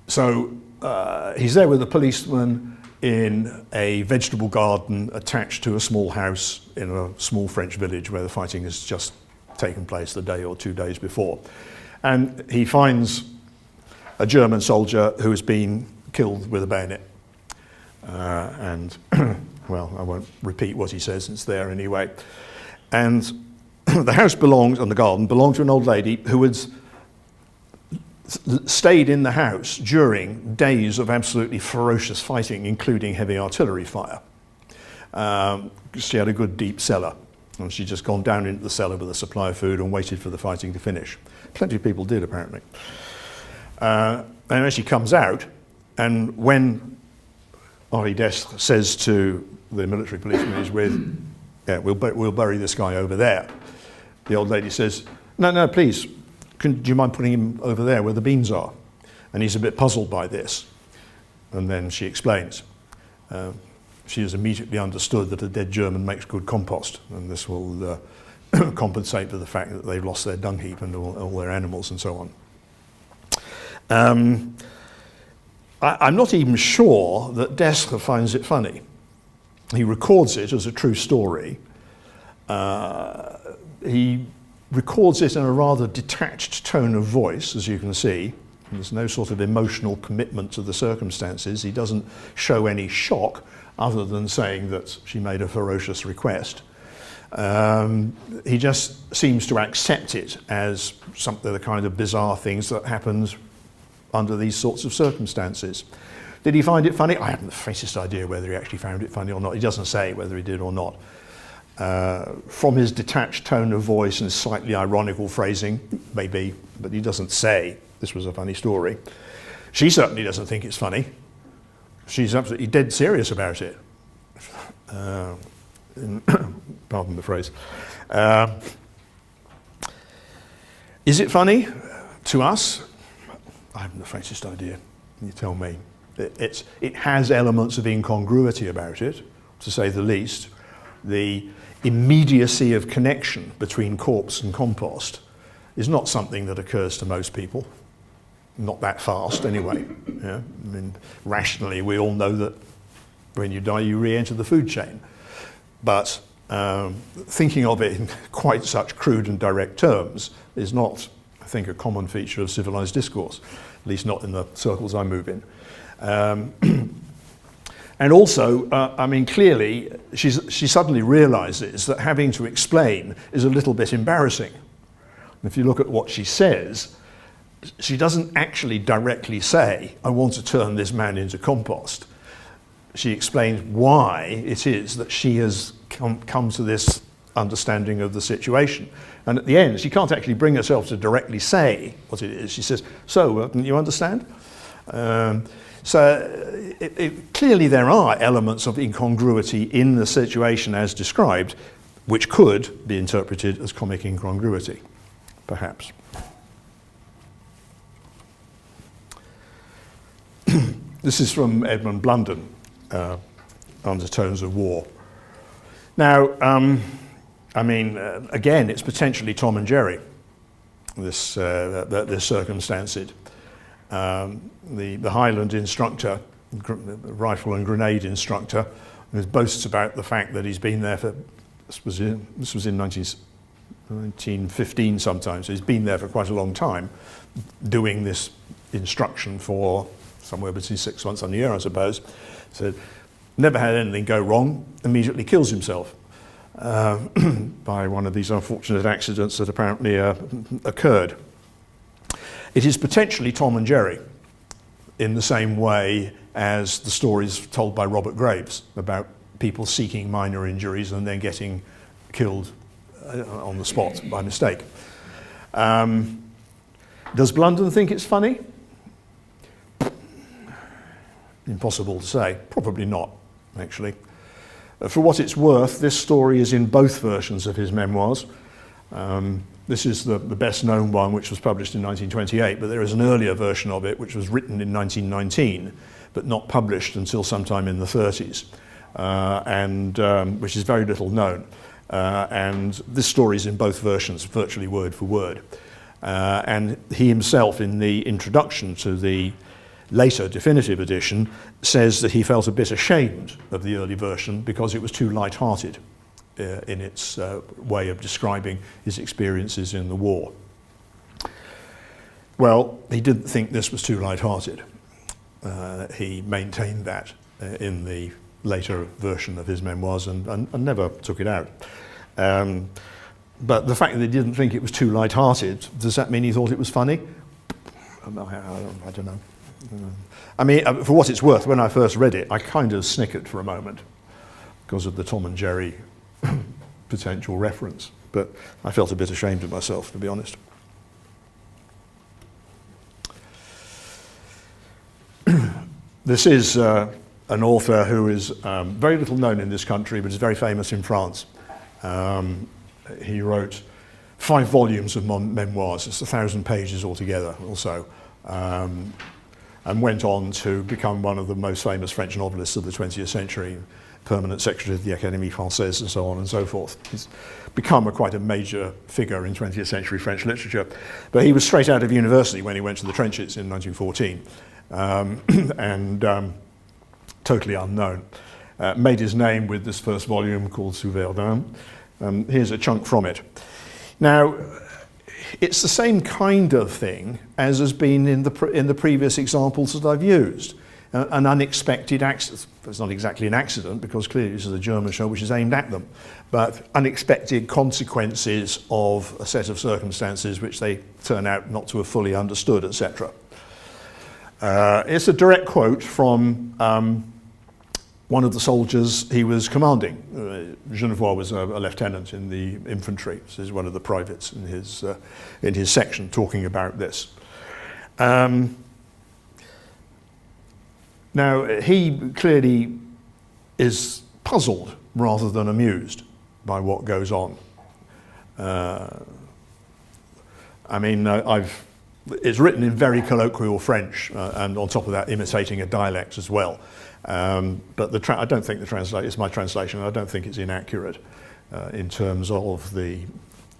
so he's there with the policeman in a vegetable garden attached to a small house in a small French village where the fighting has just taken place the day or 2 days before. And he finds a German soldier who has been killed with a bayonet. Well, I won't repeat what he says, it's there anyway. And the house and the garden belonged to an old lady who had stayed in the house during days of absolutely ferocious fighting, including heavy artillery fire. She had a good deep cellar, and she'd just gone down into the cellar with a supply of food and waited for the fighting to finish. Plenty of people did, apparently. And as she comes out, and when Henri Destre says to the military policeman he's with, yeah, we'll bury this guy over there, the old lady says, no, please, do you mind putting him over there where the beans are? And he's a bit puzzled by this. And then she explains. She has immediately understood that a dead German makes good compost, and this will compensate for the fact that they've lost their dung heap and all their animals and so on. I'm not even sure that Destre finds it funny. He records it as a true story. He records it in a rather detached tone of voice, as you can see. There's no sort of emotional commitment to the circumstances. He doesn't show any shock other than saying that she made a ferocious request. He just seems to accept it as something, the kind of bizarre things that happens under these sorts of circumstances. Did he find it funny? I haven't the faintest idea whether he actually found it funny or not. He doesn't say whether he did or not. From his detached tone of voice and slightly ironical phrasing, maybe, but he doesn't say this was a funny story. She certainly doesn't think it's funny. She's absolutely dead serious about it. Pardon the phrase. Is it funny to us? I haven't the faintest idea. You tell me. It has elements of incongruity about it, to say the least. The immediacy of connection between corpse and compost is not something that occurs to most people. Not that fast, anyway. Yeah? I mean, rationally, we all know that when you die, you re-enter the food chain. But thinking of it in quite such crude and direct terms is not, I think, a common feature of civilized discourse, at least not in the circles I move in. And also, I mean, clearly, she suddenly realizes that having to explain is a little bit embarrassing. If you look at what she says, she doesn't actually directly say, I want to turn this man into compost. She explains why it is that she has come to this understanding of the situation. And at the end, she can't actually bring herself to directly say what it is. She says, so, you understand? Clearly there are elements of incongruity in the situation as described, which could be interpreted as comic incongruity, perhaps. This is from Edmund Blunden, Undertones of War. Now, I mean, again, it's potentially Tom and Jerry, this circumstance. The Highland instructor, rifle and grenade instructor, boasts about the fact that he's been there for, this was in 1915 sometime, so he's been there for quite a long time, doing this instruction for somewhere between 6 months and a year, I suppose. So never had anything go wrong, immediately kills himself by one of these unfortunate accidents that apparently occurred. It is potentially Tom and Jerry in the same way as the stories told by Robert Graves about people seeking minor injuries and then getting killed on the spot by mistake. Does Blunden think it's funny? Impossible to say. Probably not, actually. For what it's worth, this story is in both versions of his memoirs. This is the best known one, which was published in 1928, but there is an earlier version of it, which was written in 1919, but not published until sometime in the 30s, which is very little known. And this story is in both versions, virtually word for word. And he himself, in the introduction to the later definitive edition, says that he felt a bit ashamed of the early version because it was too light-hearted in its way of describing his experiences in the war. Well, he didn't think this was too light-hearted. He maintained that in the later version of his memoirs and never took it out. But the fact that he didn't think it was too light-hearted, does that mean he thought it was funny? I don't know. I mean, for what it's worth, when I first read it, I kind of snickered for a moment because of the Tom and Jerry potential reference. But I felt a bit ashamed of myself, to be honest. This is an author who is very little known in this country, but is very famous in France. He wrote 5 volumes of memoirs. It's 1,000 pages altogether, also. And went on to become one of the most famous French novelists of the 20th century, permanent secretary of the Académie Française, and so on and so forth. He's become quite a major figure in 20th century French literature. But he was straight out of university when he went to the trenches in 1914, and totally unknown. Made his name with this first volume called Sous Verdun. Here's a chunk from it. Now, it's the same kind of thing as has been in the previous examples that I've used. An unexpected accident. It's not exactly an accident because clearly this is a German show which is aimed at them, but unexpected consequences of a set of circumstances which they turn out not to have fully understood, etc. It's a direct quote from one of the soldiers he was commanding. Genevois was a lieutenant in the infantry. This is one of the privates in his section talking about this. Now, he clearly is puzzled rather than amused by what goes on. I mean, it's written in very colloquial French, and on top of that, imitating a dialect as well. But I don't think it's my translation. I don't think it's inaccurate in terms of the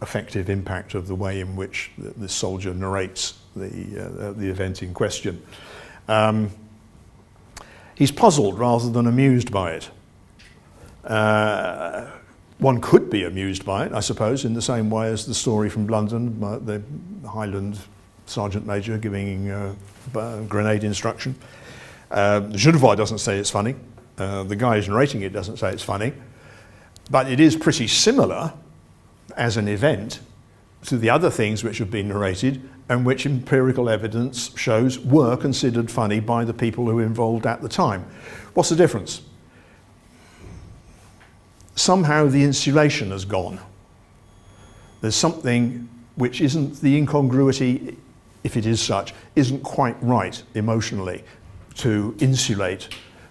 effective impact of the way in which this soldier narrates the event in question. He's puzzled rather than amused by it. One could be amused by it, I suppose, in the same way as the story from London, the Highland Sergeant Major giving grenade instruction. Genevois doesn't say it's funny. The guy who's narrating it doesn't say it's funny. But it is pretty similar as an event to the other things which have been narrated and which empirical evidence shows were considered funny by the people who were involved at the time. What's the difference? Somehow the insulation has gone. There's something which isn't, the incongruity, if it is such, isn't quite right emotionally to insulate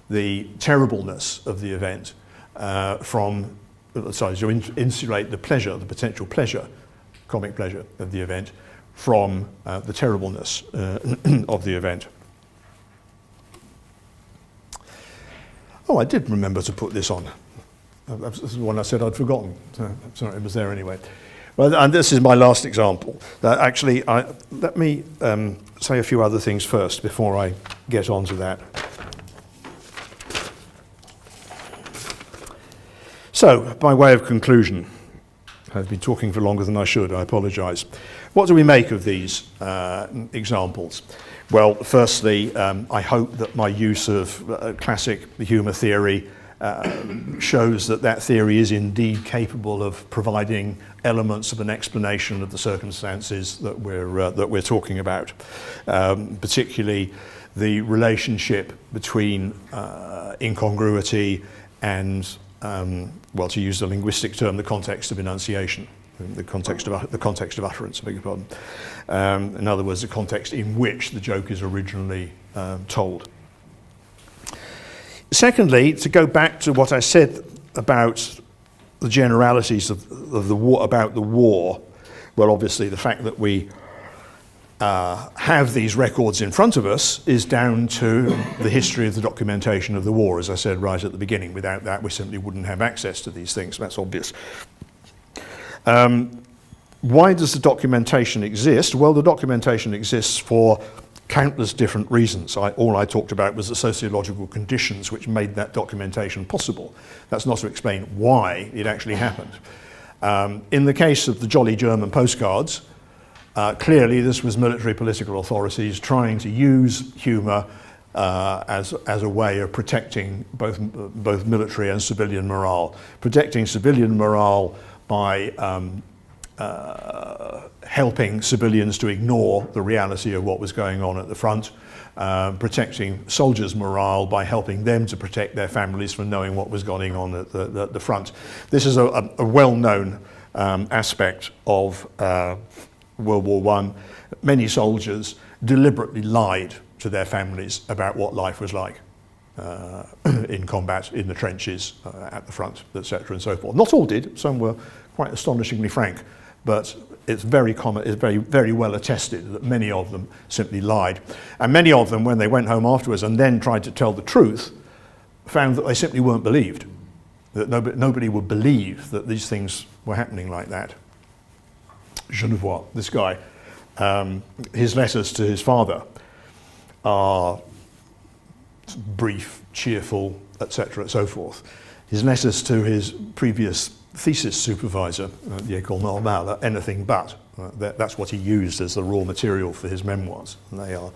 the terribleness of the event insulate the pleasure, the potential pleasure, comic pleasure of the event from the terribleness of the event. Oh, I did remember to put this on. This is the one I said I'd forgotten. Sorry, it was there anyway. Well, and this is my last example. Actually, let me say a few other things first before I get on to that. So, by way of conclusion, I've been talking for longer than I should, I apologise. What do we make of these examples? Well, firstly, I hope that my use of classic humour theory shows that theory is indeed capable of providing elements of an explanation of the circumstances that we're talking about, particularly the relationship between incongruity and, well, to use the linguistic term, the context of enunciation, the context of utterance, I beg your pardon. In other words, the context in which the joke is originally told. Secondly, to go back to what I said about the generalities of the war, about the war, well, obviously the fact that we have these records in front of us is down to the history of the documentation of the war, as I said right at the beginning. Without that, we simply wouldn't have access to these things. That's obvious. Why does the documentation exist? Well, the documentation exists for countless different reasons. All I talked about was the sociological conditions which made that documentation possible. That's not to explain why it actually happened. In the case of the jolly German postcards, clearly this was military political authorities trying to use humour as a way of protecting both military and civilian morale. Protecting civilian morale by helping civilians to ignore the reality of what was going on at the front, protecting soldiers' morale by helping them to protect their families from knowing what was going on at the front. This is a well-known aspect of World War I. Many soldiers deliberately lied to their families about what life was like in combat, in the trenches, at the front, etc. and so forth. Not all did, some were quite astonishingly frank, but it's very common, it's very, very well attested that many of them simply lied. And many of them, when they went home afterwards and then tried to tell the truth, found that they simply weren't believed, that nobody would believe that these things were happening like that. Genevois, this guy, his letters to his father are brief, cheerful, etc. and so forth. His letters to his previous thesis supervisor at the École Normale are anything but. That's what he used as the raw material for his memoirs. And they are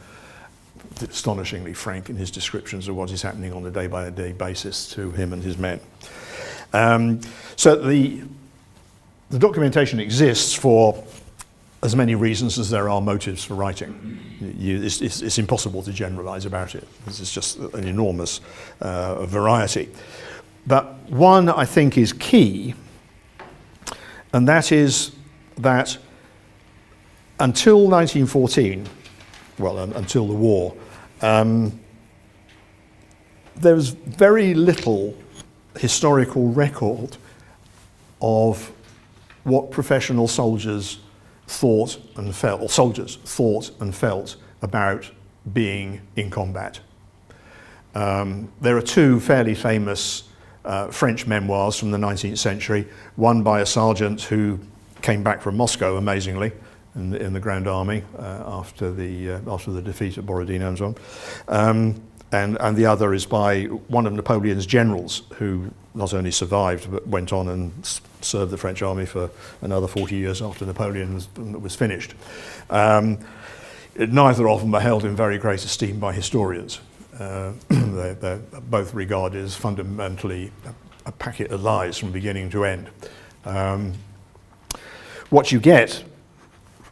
astonishingly frank in his descriptions of what is happening on a day-by-day basis to him and his men. So the documentation exists for as many reasons as there are motives for writing. It's impossible to generalize about it. This is just an enormous variety. But one I think is key, and that is that until 1914, well, until the war, there was very little historical record of what professional soldiers thought and felt, or soldiers thought and felt about being in combat. There are two fairly famous French memoirs from the 19th century, one by a sergeant who came back from Moscow, amazingly, in the Grand Army after the defeat at Borodino and so on. And the other is by one of Napoleon's generals who not only survived but went on and served the French army for another 40 years after Napoleon was finished. Neither of them are held in very great esteem by historians. They're both regarded as fundamentally a packet of lies from beginning to end. What you get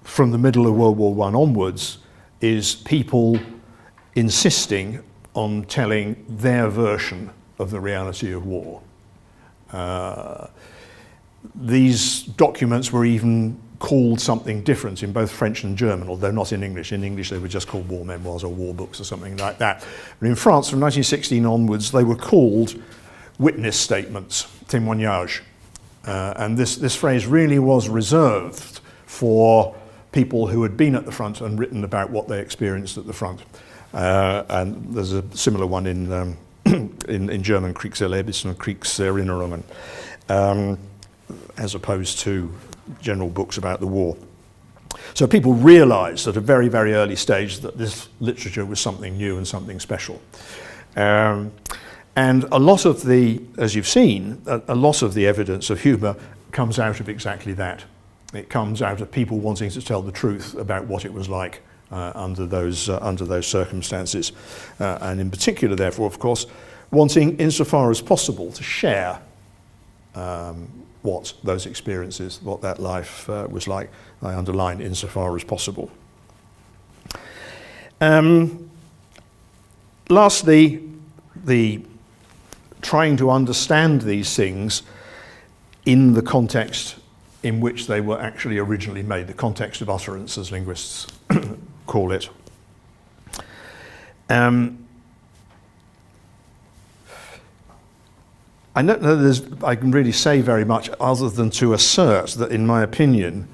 from the middle of World War I onwards is people insisting on telling their version of the reality of war. These documents were even called something different in both French and German, although not in English. In English they were just called war memoirs or war books or something like that. But in France from 1916 onwards they were called witness statements, témoignages. And this phrase really was reserved for people who had been at the front and written about what they experienced at the front. And there's a similar one in German, Kriegserlebnisse and Kriegserinnerungen, as opposed to general books about the war. So people realized at a very, very early stage that this literature was something new and something special. And a lot of the, as you've seen, a lot of the evidence of humour comes out of exactly that. It comes out of people wanting to tell the truth about what it was like under those circumstances, and in particular, therefore, of course, wanting, insofar as possible, to share what those experiences, what that life was like. I underline insofar as possible. Lastly, the trying to understand these things in the context in which they were actually originally made, the context of utterance, as linguists call it. I don't know I can really say very much other than to assert that, in my opinion,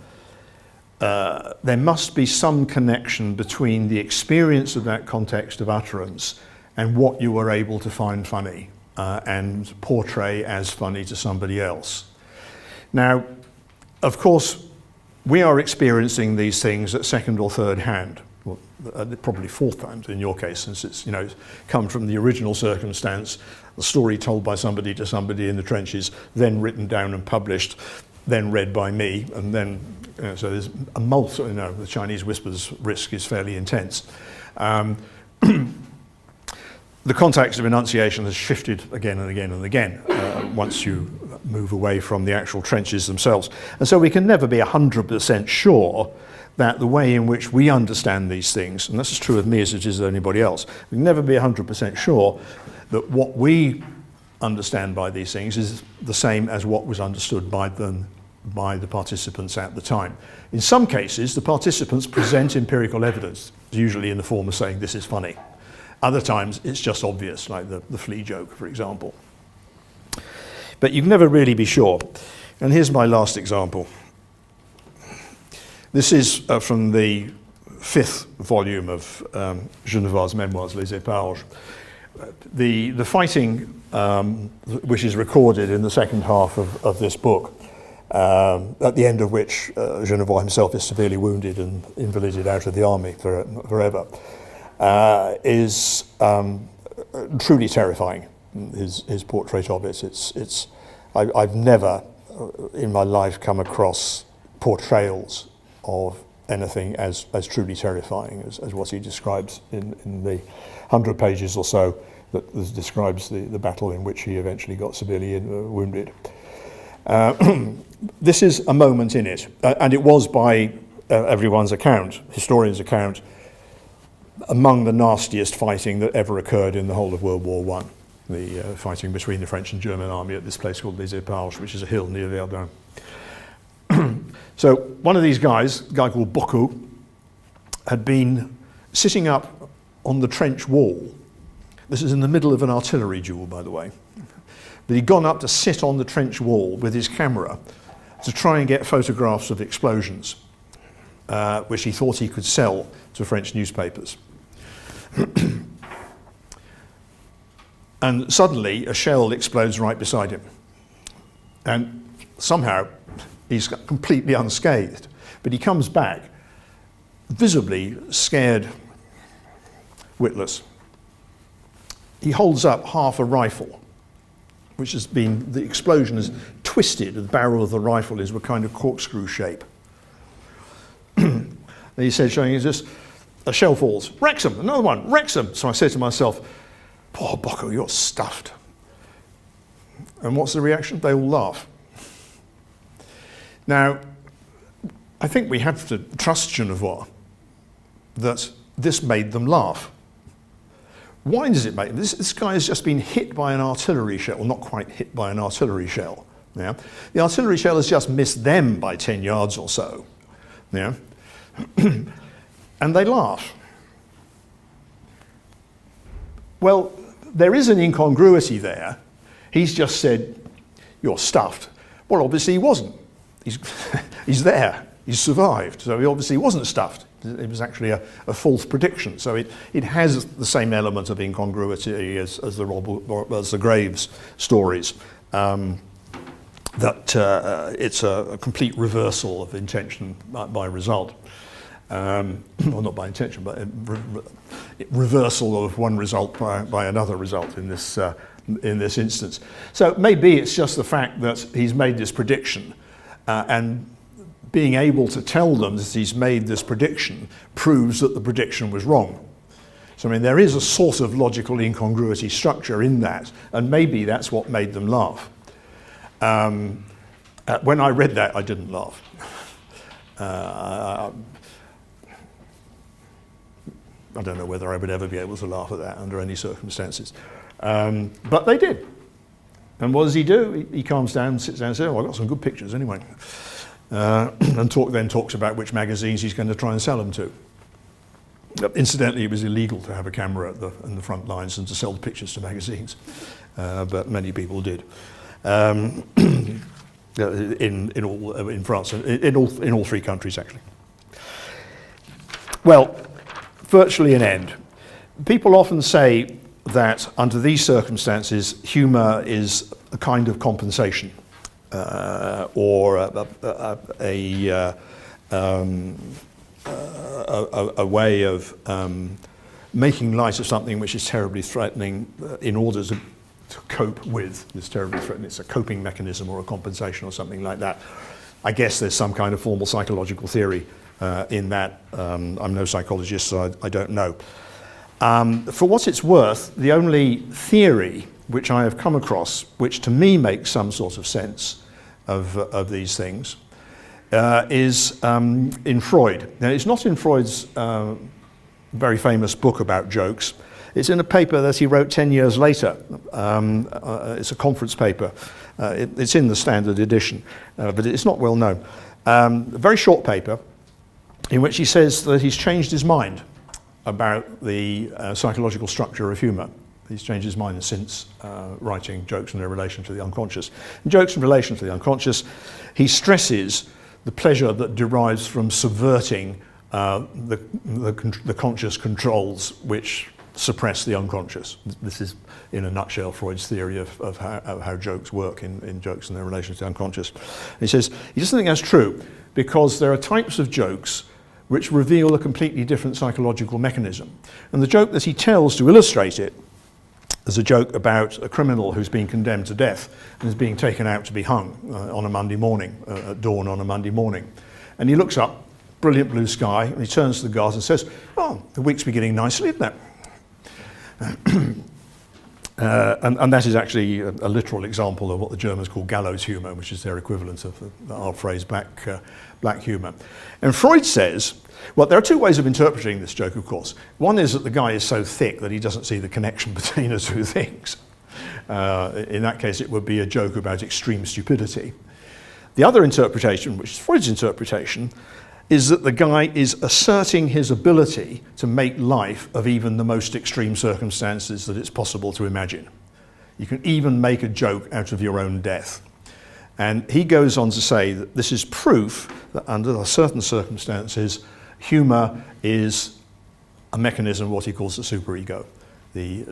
there must be some connection between the experience of that context of utterance and what you were able to find funny and portray as funny to somebody else. Now, of course, we are experiencing these things at second or third hand. Well, probably fourth time in your case, since it's, it's come from the original circumstance, the story told by somebody to somebody in the trenches, then written down and published, then read by me, and then, so there's a the Chinese whispers risk is fairly intense. The context of enunciation has shifted again and again and again once you move away from the actual trenches themselves. And so we can never be 100% sure that the way in which we understand these things, and this is true of me as it is of anybody else, we can never be 100% sure that what we understand by these things is the same as what was understood by the participants at the time. In some cases, the participants present empirical evidence, usually in the form of saying, this is funny. Other times, it's just obvious, like the flea joke, for example. But you can never really be sure. And here's my last example. This is from the 5th volume of Genevois' Memoirs, Les Éparges. The fighting, which is recorded in the second half of this book, at the end of which Genevois himself is severely wounded and invalided out of the army forever, is truly terrifying. His portrait of it. I've never in my life come across portrayals of anything as truly terrifying as what he describes in the 100 pages or so that describes the battle in which he eventually got severely wounded. This is a moment in it, and it was by everyone's account, historians' account, among the nastiest fighting that ever occurred in the whole of World War I, the fighting between the French and German army at this place called Les Éparges, which is a hill near Verdun. So one of these guys, a guy called Bocco, had been sitting up on the trench wall. This is in the middle of an artillery duel, by the way. But he'd gone up to sit on the trench wall with his camera to try and get photographs of explosions, which he thought he could sell to French newspapers. And suddenly a shell explodes right beside him. And somehow he's completely unscathed. But he comes back visibly scared, witless. He holds up half a rifle, which has been, the explosion has twisted, the barrel of the rifle is a kind of corkscrew shape. And he said, showing us this, a shell falls, Wrexham, another one, Wrexham. So I said to myself, poor Bocco, you're stuffed. And what's the reaction? They all laugh. Now, I think we have to trust Genevois that this made them laugh. Why does it make them? This guy has just been hit by an artillery shell, well, not quite hit by an artillery shell. Yeah? The artillery shell has just missed them by 10 yards or so. Yeah? And they laugh. Well, there is an incongruity there. He's just said, you're stuffed. Well, obviously he wasn't. He's there. He's survived. So he obviously wasn't stuffed. It was actually a false prediction. So it has the same element of incongruity as the Graves stories. That it's a complete reversal of intention by result. Well, not by intention, but reversal of one result by another result in this instance. So maybe it's just the fact that he's made this prediction, and being able to tell them that he's made this prediction proves that the prediction was wrong. So I mean, there is a sort of logical incongruity structure in that, and maybe that's what made them laugh. When I read that, I didn't laugh. I don't know whether I would ever be able to laugh at that under any circumstances. But they did. And what does he do? He calms down, sits down and says, oh, I've got some good pictures anyway. And then talks about which magazines he's going to try and sell them to. Incidentally, it was illegal to have a camera in the front lines and to sell the pictures to magazines. But many people did. In France, in all three countries, actually. Well, virtually an end. People often say that under these circumstances, humour is a kind of compensation, or a a way of making light of something which is terribly threatening in order to cope with this terribly threatening. It's a coping mechanism or a compensation or something like that. I guess there's some kind of formal psychological theory in that. I'm no psychologist, so I don't know. For what it's worth, the only theory which I have come across, which to me makes some sort of sense of these things, is in Freud. Now, it's not in Freud's very famous book about jokes. It's in a paper that he wrote 10 years later. It's a conference paper. It's in the standard edition, but it's not well known. A very short paper in which he says that he's changed his mind about the psychological structure of humour. He's changed his mind since writing jokes in their relation to the unconscious. In jokes in relation to the unconscious, he stresses the pleasure that derives from subverting the conscious controls which suppress the unconscious. This is, in a nutshell, Freud's theory of how jokes work in jokes and their relation to the unconscious. And he says he doesn't think that's true because there are types of jokes which reveal a completely different psychological mechanism. And the joke that he tells to illustrate it is a joke about a criminal who's been condemned to death and is being taken out to be hung on a Monday morning, at dawn on a Monday morning. And he looks up, brilliant blue sky, and he turns to the guards and says, "Oh, the week's beginning nicely, isn't it?" And that is actually a literal example of what the Germans call gallows humour, which is their equivalent of our phrase black humour. And Freud says, well, there are two ways of interpreting this joke, of course. One is that the guy is so thick that he doesn't see the connection between the two things. In that case, it would be a joke about extreme stupidity. The other interpretation, which is Freud's interpretation, is that the guy is asserting his ability to make life of even the most extreme circumstances that it's possible to imagine. You can even make a joke out of your own death. And he goes on to say that this is proof that under certain circumstances, humour is a mechanism of what he calls the superego, the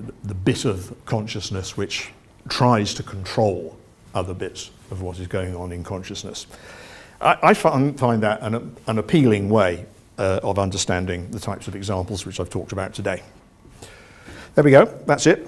bit of consciousness which tries to control other bits of what is going on in consciousness. I find that an appealing way of understanding the types of examples which I've talked about today. There we go, that's it.